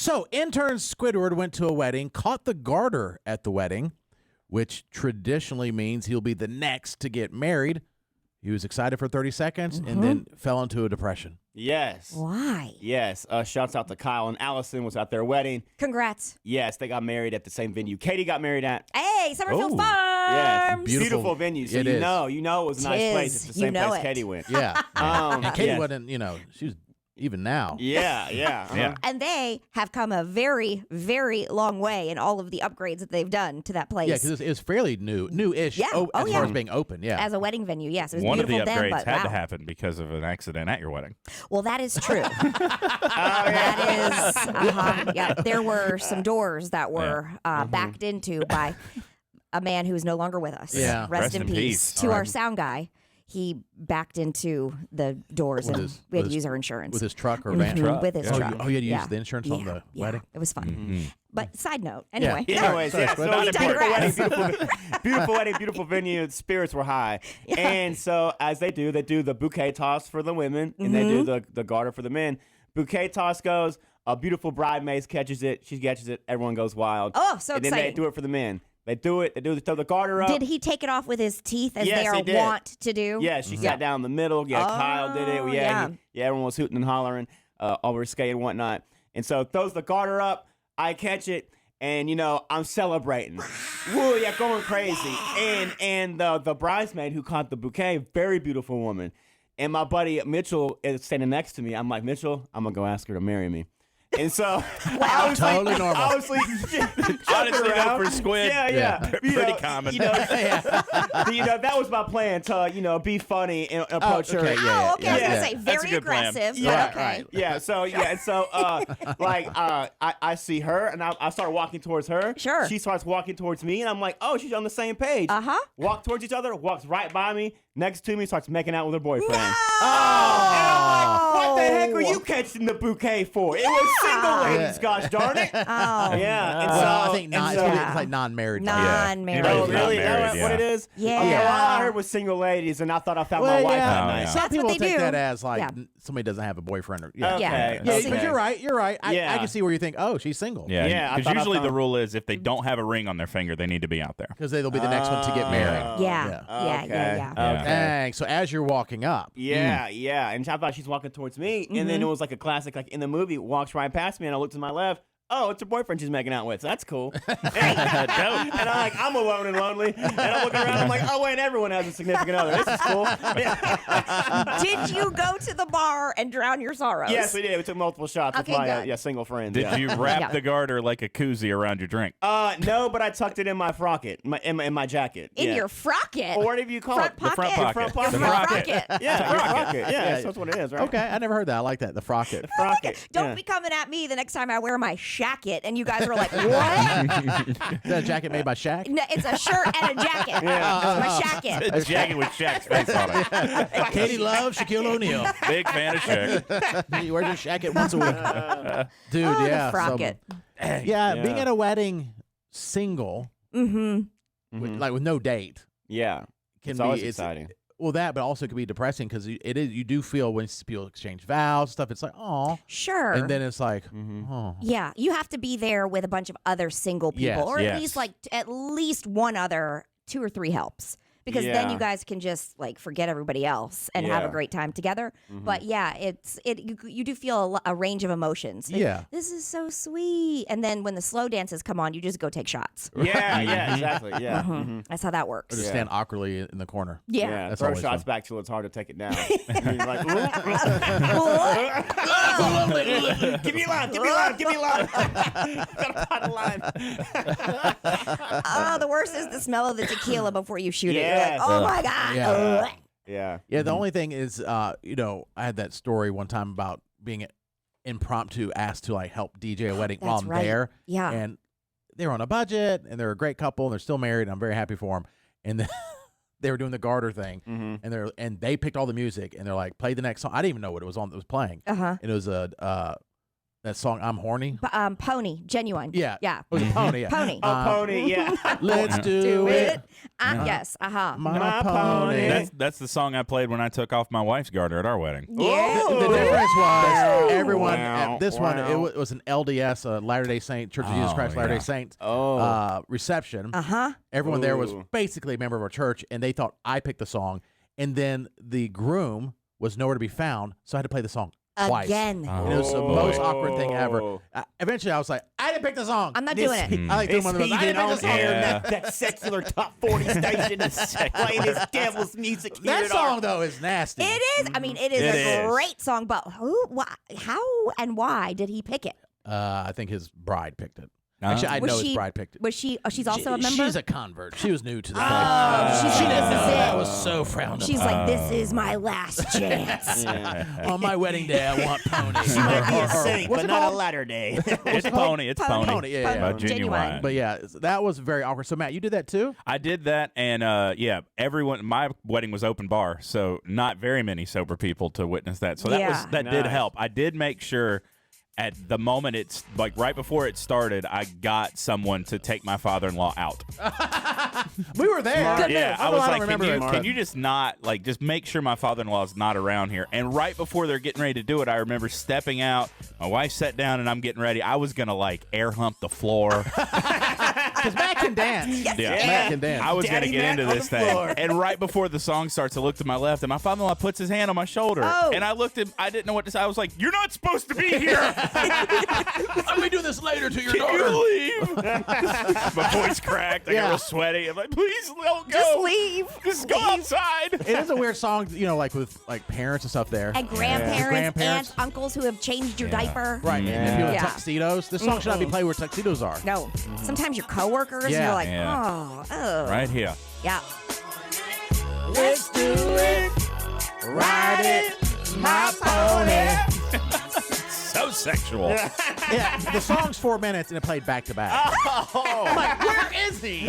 So, intern Squidward went to a wedding, caught the garter at the wedding, which traditionally means he'll be the next to get married. He was excited for 30 seconds and then fell into a depression. Yes. Why? Yes. Shouts out to Kyle and Allison was at their wedding. Congrats. Yes, they got married at the same venue Katie got married at. Hey, Summerfield Yes. Farms. Beautiful venue. So you know it was a nice place. It's the same place Katie went. Yeah. And Katie wasn't, she was even now. Yeah. And they have come a very, very long way in all of the upgrades that they've done to that place. Yeah, because it was fairly new-ish as far as being open, As a wedding venue, yes. It was One of the beautiful upgrades then, but had to happen because of an accident at your wedding. Well, that is true. That is, yeah. There were some doors that were backed into by a man who is no longer with us. Yeah. Rest in peace. To our sound guy. He backed into the doors and we had to use our insurance. With his truck or van? With his truck. Oh, you had to use the insurance on the wedding? It was fun. But side note, anyway. Anyways, Sorry, so we digress. beautiful wedding, beautiful venue. Spirits were high. And so as they do the bouquet toss for the women and they do the garter for the men. Bouquet toss goes, a beautiful bridesmaid catches it. She catches it. Everyone goes wild. Oh, so and exciting. And then they do it for the men. They do it. They throw the garter up. Did he take it off with his teeth as they are wont to do? Yeah, she sat down in the middle. Yeah, Kyle did it. Everyone was hooting and hollering over skate and whatnot. And so throws the garter up. I catch it, and I'm celebrating. Woo, yeah, going crazy. And the bridesmaid who caught the bouquet, very beautiful woman. And my buddy Mitchell is standing next to me. I'm like, Mitchell, I'm gonna go ask her to marry me. And so I was totally normal. I was like, Honestly, though, for Squid, yeah. pretty common. That was my plan to, be funny and approach her. Okay, I was gonna say That's a very good plan. aggressive. Yeah, but okay. Yeah, so I see her and I start walking towards her. Sure. She starts walking towards me and I'm like, oh, she's on the same page. Walk towards each other, walks right by me, next to me, starts making out with her boyfriend. No! And I'm like, what the heck are you catching the bouquet for? It was single ladies, gosh darn it. Yeah. And so, I think it's like non-married. Non-married. Oh, really? Not married, Is that what it is? Yeah. Okay, well, all I heard was single ladies, and I thought I found my wife that night. Some That's people what they take do. that as like somebody doesn't have a boyfriend. Or, Okay. But you're right. I can see where you think, oh, she's single. Yeah, I because thought I usually the found- rule is if they don't have a ring on their finger, they need to be out there. Because they'll be the next one to get married. Yeah. Dang. So as you're walking up. Yeah. And I thought she's walking towards me, and then it was like a classic, like in the movie, walks right past me, and I look to my left. Oh, it's her boyfriend she's making out with. So that's cool. And I'm alone and lonely. And I'm looking around. I'm like, oh, wait, everyone has a significant other. This is cool. Did you go to the bar and drown your sorrows? Yes, we did. We took multiple shots with my single friends. Did you wrap the garter like a koozie around your drink? No, but I tucked it in my frocket, in my jacket. In your frocket? Or whatever you call front it. Pocket? The front pocket. Front pocket. The frocket. Yeah, frocket. Yeah, that's what it is, right? Okay, I never heard that. I like that. The frocket. Frocket. Don't be coming at me the next time I wear my shacket and you guys are like, what? Is that a jacket made by Shaq? No, it's a shirt and a jacket. My shacket. A jacket with Shaq's face on it. Katie loves Shaquille O'Neal. Big fan of Shaq. He wears his jacket once a week. Dude, The frocket. Being at a wedding single, with no date, Yeah. can It's be always exciting. Well, but also it can be depressing because you do feel when people exchange vows stuff. It's like, oh, Sure. and then it's like, oh, Yeah, you have to be there with a bunch of other single people, Yes, or yes. at least one other, 2 or 3 helps, because then Yeah. you guys can just like forget everybody else and have a Yeah. great time together. But yeah, you do feel a range of emotions. Like, Yeah. this is so sweet. And then when the slow dances come on, you just go take shots. Yeah, exactly. Yeah. Mhm. That's how that or works. just stand awkwardly in the corner. Yeah. That's Throw always shots fun. back till it's hard to take it down. You're like, give me a line, give me a line, give me a line. Gotta find a line. Oh, the worst is the smell of the tequila before you shoot it. You're Yes. like, oh my God. Yeah. Yeah. Yeah, the only thing is, I had that story one time about being impromptu asked to like help DJ a wedding while That's I'm right. there. Yeah. And they were on a budget and they're a great couple and they're still married and I'm very happy for them. And then they were doing the garter thing and they picked all the music and they're like, play the next song. I didn't even know what it was on that was playing. Uh-huh. And it was that song I'm Horny. Pony, Genuine. Yeah. Yeah. It was a pony. Yeah. Pony. Pony, yeah. Let's do it. Yes. My pony. That's the song I played when I took off my wife's garter at our wedding. Yeah. The difference was everyone Wow. at this one, Wow. it was an LDS, Latter-day Saint, Church of Jesus Christ Latter-day Saints reception. Everyone there was basically a member of our church, and they thought I picked the song. And then the groom was nowhere to be found, so I had to play the song twice. Again. And it was the most awkward thing ever. Eventually, I was like, I didn't pick the song. I'm not doing it. I like doing It's one of those. I heathen didn't pick on the song. air, that secular top 40 station that's playing this devil's music here That at song, our- though, is nasty. It is. I mean, it is It a is. great song, but who, how, and why did he pick it? I think his bride picked it. Actually, I know his bride picked it. Was she? Oh, she's also a member. She's a convert. She was new to the faith. she's She like, didn't this know is that it. was so frowned She's upon. like, this is my last chance. On my wedding day, I want ponies. She might be a saint, What's but it not called? a latter day. It's Pony. It's Pony. Pony, yeah. By Genuine. Genuine. But yeah, that was very awkward. So Matt, you did that too? I did that, and everyone. My wedding was open bar, so not very many sober people to witness that. So that did Nice. help. I did make sure at the moment it's like right before it started, I got someone to take my father-in-law out. We were there. Smart. Yeah, I don't was know, like, remember it. can you just not just make sure my father-in-law is not around here? And right before they're getting ready to do it, I remember stepping out. My wife sat down, and I'm getting ready. I was gonna air hump the floor. Because Matt can dance. Yeah. Matt can dance. I was going to Daddy get Matt into on this the thing. floor. And right before the song starts, I look to my left, and my father-in-law puts his hand on my shoulder. Oh. And I looked at I didn't know what to say. I was like, you're not supposed to be here. Let me do this later to your Can daughter. you leave? My voice cracked. I got real sweaty. I'm like, please don't go. Just leave. Just go outside. It is a weird song, with parents and stuff there. And grandparents, Grandparents. aunts, uncles who have changed your diaper. Right. And people in Yeah. tuxedos. This song should not be played where tuxedos are. No. Sometimes your coworkers, and Yeah. you're like, Yeah. oh. Right here. Yeah. Let's do it. Ride it. My pony. So sexual. Yeah, the song's 4 minutes and it played back to back. I'm like, where is he?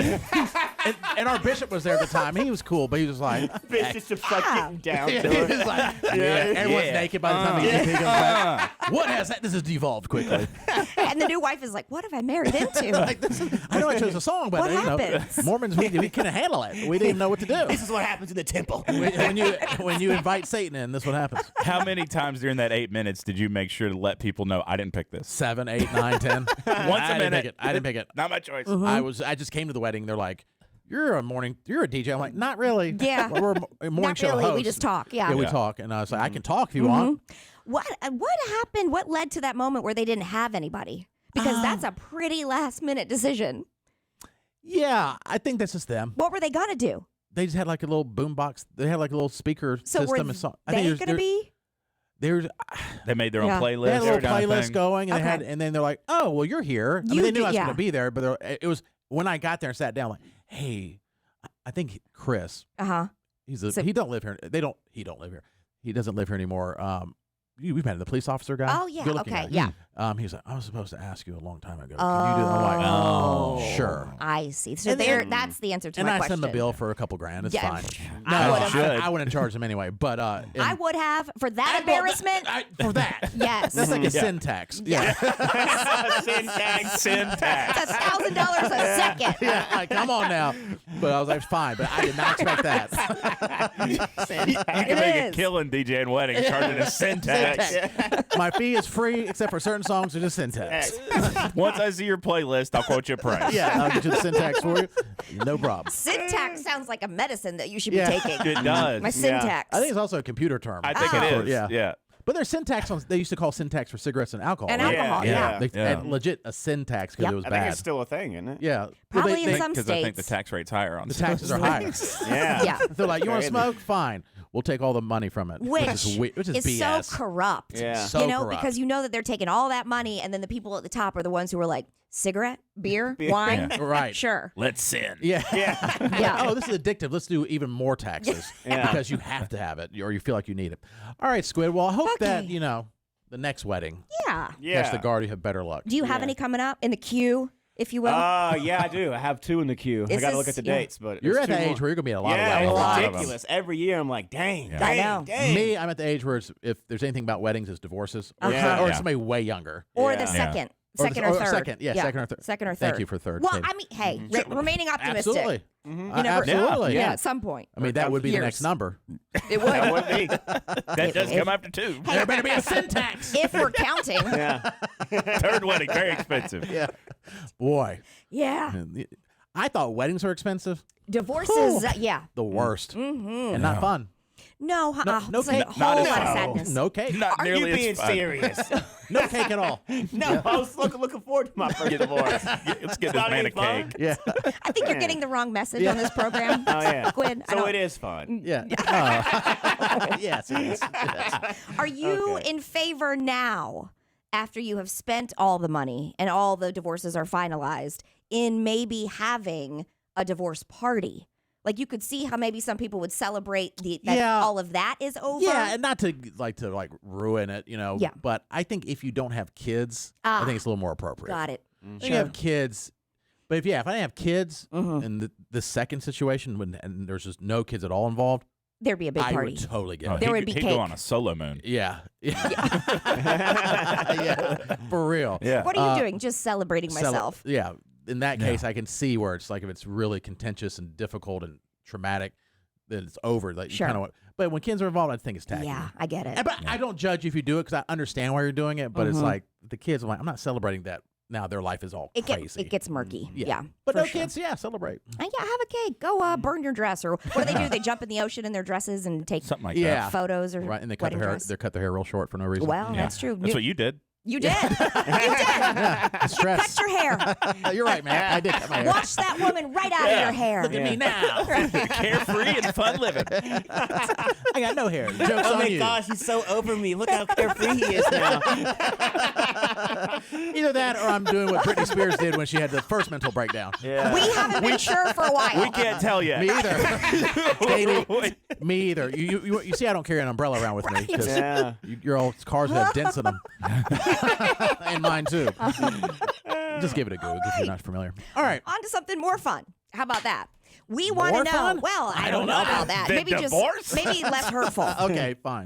and our bishop was there at the time. He was cool, but he was like, Bitch is just like getting down he to it. was like, everyone's Yeah. naked by the time he comes back. What has that? This has devolved quickly. And the new wife is like, what have I married into? I know I chose a song, but What happens? Mormons we couldn't handle it. We didn't even know what to do. This is what happens in the temple. when you invite Satan in, this is what happens. How many times during that 8 minutes did you make sure to let people know I didn't pick this? 7, 8, 9, 10. Once a I didn't minute. pick it. I didn't pick it. Not my choice. I just came to the wedding. They're like, you're a DJ. I'm like, not really. Yeah. We're a morning Not show really. hosts. We just talk. Yeah. Yeah, we talk. And I was like, I can talk if you want. What happened? What led to that moment where they didn't have anybody? Because that's a pretty last minute decision. Yeah, I think that's just them. What were they gonna do? They just had like a little boom box. They had like a little speaker So system. were and song. I they think gonna be? There's They made their own Yeah. playlist. they had a little kind of playlist thing. going, and Okay. and then they're like, "Oh, well, you're here." I mean, You they knew did- I was yeah. going to be there, but it was when I got there and sat down, like, "Hey, I think Chris, Uh-huh. he don't live here. He don't live here. He doesn't live here anymore. We've met the police officer guy. Oh, yeah, Good-looking okay, guy. yeah. He was like, I was supposed to ask you a long time ago. Can you do that? I'm like, Oh. sure. I see. So And then- that's the answer to And my I question. sent him a bill for a couple grand. It's Yeah. fine. I No, would've- I wouldn't charge him anyway. But I would have for that embarrassment. for that. Yes. That's like a sin tax. Yeah. Syntax. That's $1,000 a second. Yeah, like, come on now. But I was like, fine, but I did not expect that. You can It make a is. killing DJing weddings charging a syntax. My fee is free except for certain songs are just syntax. Once I see your playlist, I'll quote you a price. Yeah, I'll get you the syntax for you. No problem. Syntax sounds like a medicine that you should be Yeah. taking. It does. My syntax. I think it's also a computer term. I think Oh. it is. Yeah. Yeah. But there's syntax on. They used to call syntax for cigarettes and alcohol. And right? alcohol, Yeah. yeah. They, and legit a syntax because Yep. it was I bad. think it's still a thing, isn't it? Yeah. Probably Well, in some Because I think the states. tax rate's higher on the taxes are higher. Yeah. Yeah. They're like, you want to Crazy. smoke? Fine. We'll take all the money from it. Which is is so BS. corrupt. Yeah. So you know, corrupt. because you know that they're taking all that money, and then the people at the top are the ones who are like, cigarette, beer, wine. Yeah. Right. Sure. Let's sin. Yeah. Yeah. Yeah. Oh, this is addictive. Let's do even more taxes Yeah. because you have to have it or you feel like you need it. All right, Squid. Well, I hope that, Okay. the next wedding, Yeah. Yeah. catch the guard, you have better luck. Do you have any coming up in the queue? if you will? Yeah, I do. I have 2 in the queue. I got to look at the dates, but You're it's at the 2 age more. where you're gonna be in a lot Yeah, of it's weddings. ridiculous. Every year, I'm like, dang, I know. dang. Me, I'm at the age where if there's anything about weddings, it's divorces, or, Yeah. or Yeah. somebody way younger. Or Yeah. the second. Or Second the- or or third. second, yeah, second or third. Second or third. Thank you for third. Well, Kate. I mean, hey, remaining optimistic. Absolutely. You never, Absolutely. Yeah, at some point. I mean, that would be the next Years. number. It would. That would be. That does come after 2. There better be a syntax. If we're counting. Yeah. Third wedding, very expensive. Yeah. Boy. Yeah. I thought weddings are expensive. Divorces, yeah. The worst. And not fun. No, no it's a cake. whole Not lot at of all. sadness. No cake. Not Are nearly you being as fun. serious? No cake at all. No, I was looking forward to my first divorce. Let's get this Not man a any fun? cake. Yeah. I think you're getting the wrong message on this program. Oh, yeah. Squid, I So don't- it is fun. Yeah. Yes, it is. Yes. Are you Okay. in favor now, after you have spent all the money and all the divorces are finalized, in maybe having a divorce party? Like, you could see how maybe some people would celebrate that Yeah. all of that is over. Yeah, and not to ruin it, Yeah. But I think if you don't have kids, I think it's a little more appropriate. Got it. If you have kids, but if I didn't have kids, and the second situation and there's just no kids at all involved, There'd be a big I party. would totally get Oh, it. There he'd- would be he'd cake. go on a solo moon. Yeah. Yeah, for real. Yeah. What are you doing? Just celebrating myself. Yeah. In that case, I can see where it's like if it's really contentious and difficult and traumatic, then it's over. Like, Sure. you kind of. But when kids are involved, I think it's tacky. Yeah, I get it. But I don't judge if you do it because I understand why you're doing it. But it's like the kids. I'm like, I'm not celebrating that. Now their life is all crazy. It gets murky. Yeah. But for no sure. kids, celebrate. Yeah, have a cake. Go burn your dress. Or what do? They jump in the ocean in their dresses and take Something like Yeah. photos or Right, and they cut wedding their hair. dress? They cut their hair real short for no reason. Well, that. Yeah. that's true. That's what you did. You did. You did. Stress. Cut your hair. You're right, man. I did cut my hair. Wash that woman right out of your hair. Look at me now. Carefree and fun living. I got no hair. Joke's Oh on my you. gosh, he's so over me. Look how carefree he is now. Either that or I'm doing what Britney Spears did when she had the first mental breakdown. Yeah. We haven't been sure for a while. We can't tell yet. Me either. Katie, me either. You see I don't carry an umbrella around with me because Yeah. your old cars have dents in them. And mine too. Just give it a go if you're not familiar. All right. On to something more fun. How about that? We want to More know. fun? Well, I don't know about that. The Maybe divorce? maybe less hurtful. Okay, fine.